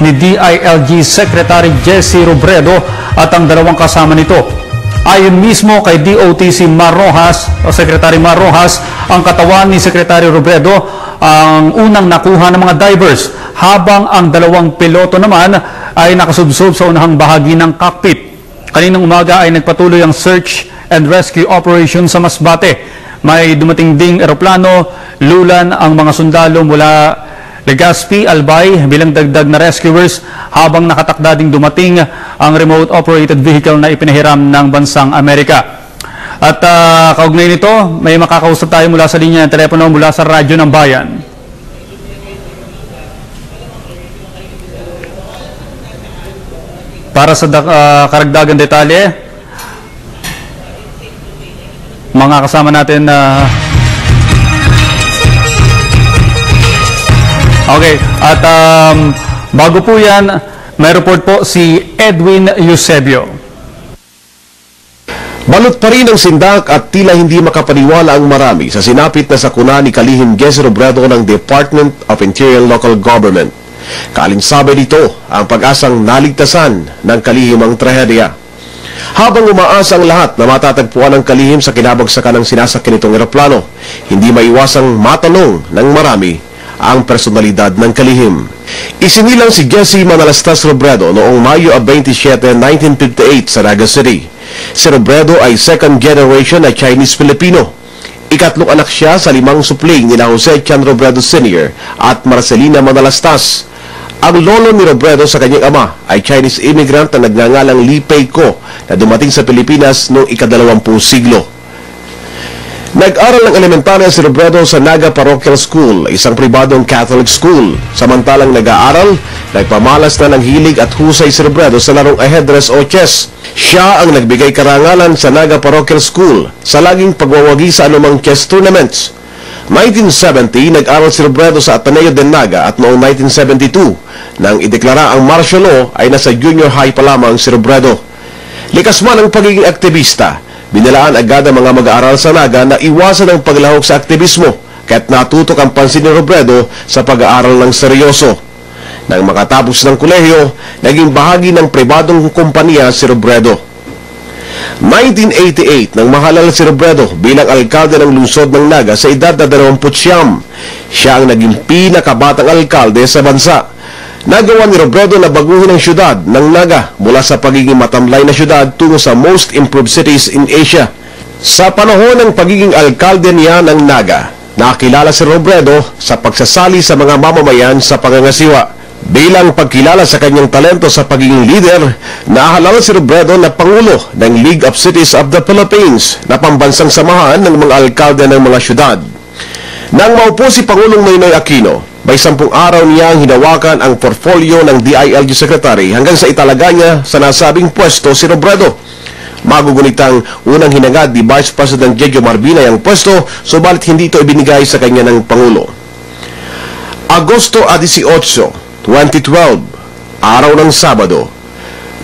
ni DILG Secretary Jesse Robredo at ang dalawang kasama nito. Ayon mismo kay DOTC Mar Rojas o Secretary Mar Rojas, ang katawan ni Secretary Robredo ang unang nakuha ng mga divers, habang ang dalawang piloto naman ay nakasubsob sa unahang bahagi ng cockpit. Kaninang umaga ay nagpatuloy ang search and rescue operation sa Masbate. May dumating ding eroplano, lulan ang mga sundalo mula Legazpi, Albay bilang dagdag na rescuers, habang nakatakda ding dumating ang remote operated vehicle na ipinahiram ng bansang Amerika. At kaugnay nito, may makakausap tayo mula sa linya ng telepono mula sa Radyo ng Bayan. Para sa karagdagan detalye, mga kasama natin okay, at bago po yan, may report po si Edwin Eusebio. Balot pa rin ang sindak at tila hindi makapaniwala ang marami sa sinapit na sakuna ni Kalihim Jesse Robredo ng Department of Interior Local Government. Kaalinsabay dito ang pag-asang naligtasan ng kalihim ang trahedya. Habang umaasa ang lahat na matatagpuan ang kalihim sa kinabagsakan ng sinasakyan nitong eroplano, hindi maiwasang matanong ng marami ang personalidad ng kalihim. Isinilang si Jesse Manalastas Robredo noong Mayo 27, 1958 sa Naga City. Si Robredo ay second generation na Chinese-Filipino. Ikatlong anak siya sa 5 supling nila Jose Chan Robredo Sr. at Marcelina Manalastas. Ang lolo ni Robredo sa kanyang ama ay Chinese immigrant na nagngangalang Lee Pei Ko na dumating sa Pilipinas noong ika-20 siglo. Nag-aral ng elementarya si Robredo sa Naga Parochial School, isang pribadong Catholic school. Samantalang nag-aaral, nagpamalas na ng hilig at husay si Robredo sa larong ajedrez o chess. Siya ang nagbigay karangalan sa Naga Parochial School sa laging pagwawagi sa anumang chess tournaments. 1970, nag-aral si Robredo sa Ateneo de Naga at noong 1972, nang ideklara ang martial law, ay nasa junior high pa lamang si Robredo. Likas man ang pagiging aktivista, binalaan agad ang mga mag-aaral sa Naga na iwasan ang paglahok sa aktivismo, kaya't natutok ang pansin ni Robredo sa pag-aaral ng seryoso. Nang makatapos ng kolehiyo, naging bahagi ng pribadong kumpanya si Robredo. 1988 nang mahalal si Robredo bilang alkalde ng lungsod ng Naga sa edad na 29. Siya ang naging pinakabatang alkalde sa bansa. Nagawa ni Robredo na baguhin ang syudad ng Naga mula sa pagiging matamlay na syudad tungo sa most improved cities in Asia. Sa panahon ng pagiging alkalde niya ng Naga, nakilala si Robredo sa pagsasali sa mga mamamayan sa pangangasiwa. Bilang pagkilala sa kanyang talento sa pagiging leader, nahalal si Robredo na Pangulo ng League of Cities of the Philippines na pambansang samahan ng mga alkalde ng mga syudad. Nang maupo si Pangulong Noynoy Aquino, may 10 araw niyang hinawakan ang portfolio ng DILG Secretary hanggang sa italaga niya sa nasabing pwesto si Robredo. Magugunitang unang hinangad ni Vice President Jejo Marbinay ang pwesto, subalit hindi ito ibinigay sa kanya ng Pangulo. Agosto 18, 2012, araw ng Sabado,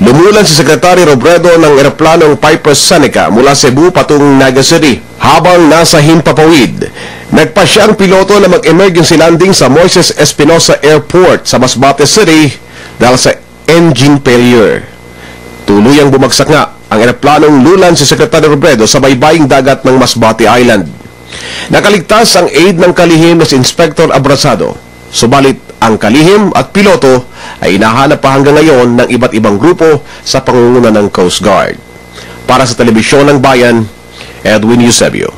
lumulan si Secretary Robredo ng eroplanong Piper Seneca mula Cebu patungong Naga City. Habang nasa himpapawid, nagpasya ang piloto na mag-emergency landing sa Moises Espinosa Airport sa Masbate City dahil sa engine failure. Tuluyang bumagsak nga ang eroplanong lulan si Secretary Robredo sa baybaying dagat ng Masbate Island. Nakaligtas ang aide ng kalihim na si Inspector Abrasado. Subalit ang kalihim at piloto ay hinahanap pa hanggang ngayon ng iba't ibang grupo sa pangunguna ng Coast Guard. Para sa Telebisyon ng Bayan, Edwin Eusebio.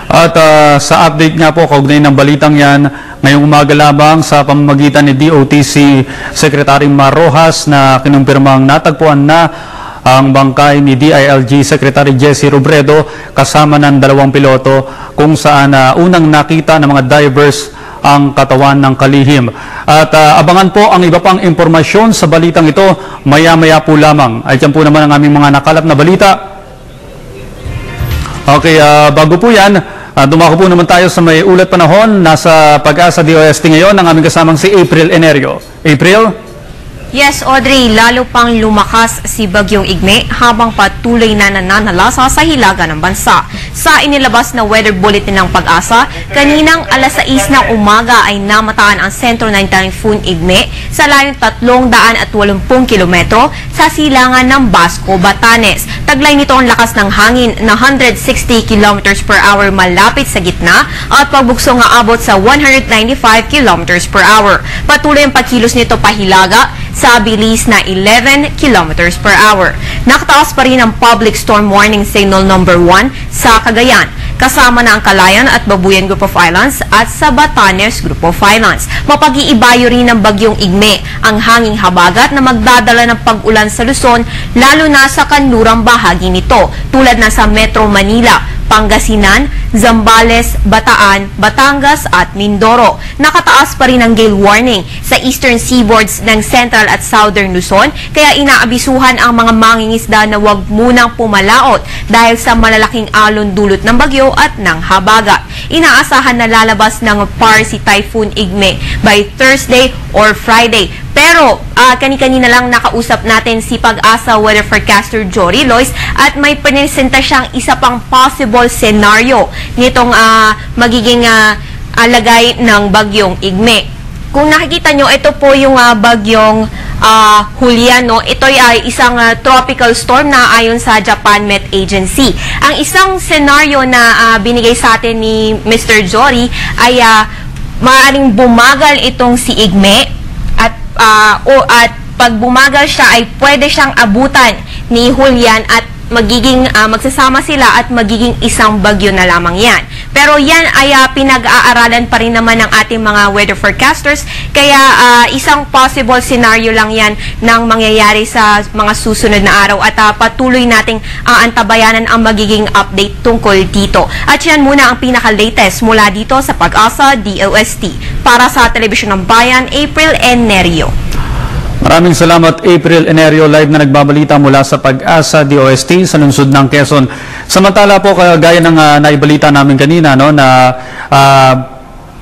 At sa update nga po, kaugnay ng balitang yan, ngayong umaga lamang sa pamamagitan ni DOTC Secretary Mar Rojas na kinumpirmang natagpuan na ang bangkay ni DILG Secretary Jesse Robredo kasama ng 2 piloto, kung saan unang nakita ng mga divers ang katawan ng kalihim. At abangan po ang iba pang impormasyon sa balitang ito maya-maya po lamang. Ay dyan po naman ang aming mga nakalap na balita. Okay, bago po yan, dumako po naman tayo sa may ulat panahon. Nasa Pag-asa DOST ngayon ang aming kasamang si April Enerio. April? Yes, Audrey, lalo pang lumakas si Bagyong Igme habang patuloy na nananalasa sa hilaga ng bansa. Sa inilabas na weather bulletin ng Pag-asa, kaninang alas 6 ng umaga ay namataan ang sentro ng Typhoon Igme sa layong 380 kilometro sa silangan ng Basco, Batanes. Taglay nito ang lakas ng hangin na 160 kilometers per hour malapit sa gitna at pagbugso nga abot sa 195 kilometers per hour. Patuloy ang pagkilos nito pahilaga sa bilis na 11 kilometers per hour. Nakataas pa rin ang Public Storm Warning Signal number 1 sa Cagayan, kasama na ang Calayan at Babuyan Group of Islands at sa Batanes Group of Islands. Mapag-iibayo rin ng Bagyong Igme ang hanging habagat na magdadala ng pag-ulan sa Luzon, lalo na sa kanlurang bahagi nito, tulad na sa Metro Manila, Pangasinan, Zambales, Bataan, Batangas at Mindoro. Nakataas pa rin ang gale warning sa eastern seaboards ng Central at Southern Luzon, kaya inaabisuhan ang mga mangingisda na huwag munang pumalaot dahil sa malalaking alon dulot ng bagyo at ng habagat. Inaasahan na lalabas ng PAR si Typhoon Igme by Thursday or Friday. Pero kani-kanina lang nakausap natin si Pag-asa weather forecaster Jory Lois at may presenta siyang isa pang possible scenario nitong magiging alagay ng Bagyong Igme. Kung nakikita nyo, ito po yung bagyong Julian, no? Ito ay isang tropical storm na ayon sa Japan Met Agency. Ang isang scenario na binigay sa atin ni Mr. Jory ay maaaring bumagal itong si Igme at pag bumagal siya ay pwede siyang abutan ni Julian at magsasama sila at magiging isang bagyo na lamang yan. Pero yan ay pinag-aaralan pa rin naman ng ating mga weather forecasters, kaya isang possible scenario lang yan ng mangyayari sa mga susunod na araw at patuloy nating antabayanan ang magiging update tungkol dito. At yan muna ang pinaka-latest mula dito sa Pag-asa DOST. Para sa Telebisyon ng Bayan, April Enerio. Maraming salamat, April Enerio, live na nagbabalita mula sa Pag-asa DOST sa lungsod ng Quezon. Samantala po, gaya ng naibalita namin kanina, no, na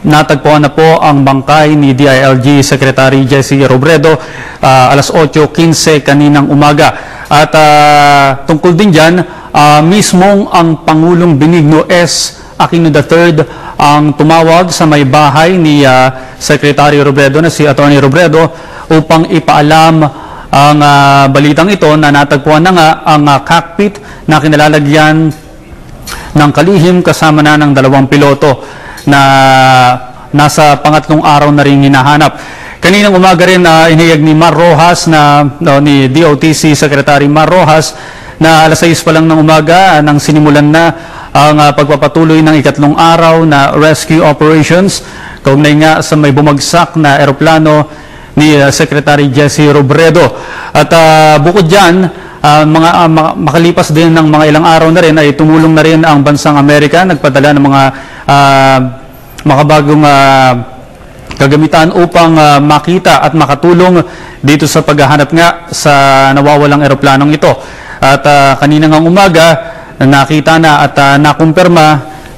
natagpuan na po ang bangkay ni DILG Secretary Jessie Robredo alas 8:15 kaninang umaga. At tungkol din dyan, mismong ang Pangulong Benigno S. Aquino III ang tumawag sa may bahay ni Secretary Robredo na si Atty. Robredo upang ipaalam ang balitang ito na natagpuan na nga ang cockpit na kinalalagyan ng kalihim kasama na ng 2 piloto na nasa pangatlong araw na rin hinahanap. Kaninang umaga rin inihayag ni Mar Rojas ni DOTC Secretary Mar Rojas na alas 6 pa lang ng umaga nang sinimulan na ang pagpapatuloy ng ikatlong araw na rescue operations kaugnay nga sa may bumagsak na eroplano ni Secretary Jessie Robredo. At bukod dyan, makalipas din ng mga ilang araw na rin ay tumulong na rin ang bansang Amerika, nagpadala ng mga makabagong kagamitan upang makita at makatulong dito sa paghahanap nga sa nawawalang eroplanong ito. At kanina ng umaga, nakita na at nakumpirma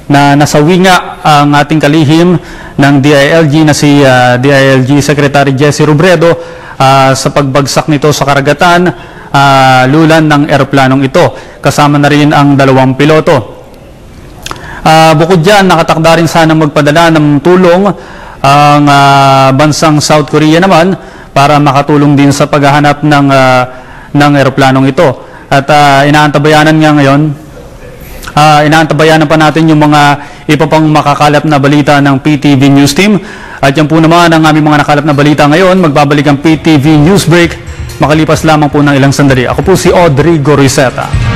na nasawi nga ang ating kalihim ng DILG na si DILG Secretary Jessie Robredo sa pagbagsak nito sa karagatan, lulan ng eroplanong ito. Kasama na rin ang 2 piloto. Bukod dyan, nakatakda rin sana magpadala ng tulong ang bansang South Korea naman para makatulong din sa paghahanap ng eroplanong ito. At inaantabayanan nga ngayon, inaantabayanan pa natin yung mga iba pang makakalap na balita ng PTV News Team. At yan po naman ang aming mga nakalap na balita ngayon. Magbabalik ang PTV News Break makalipas lamang po ng ilang sandali. Ako po si Audrey Goriseta.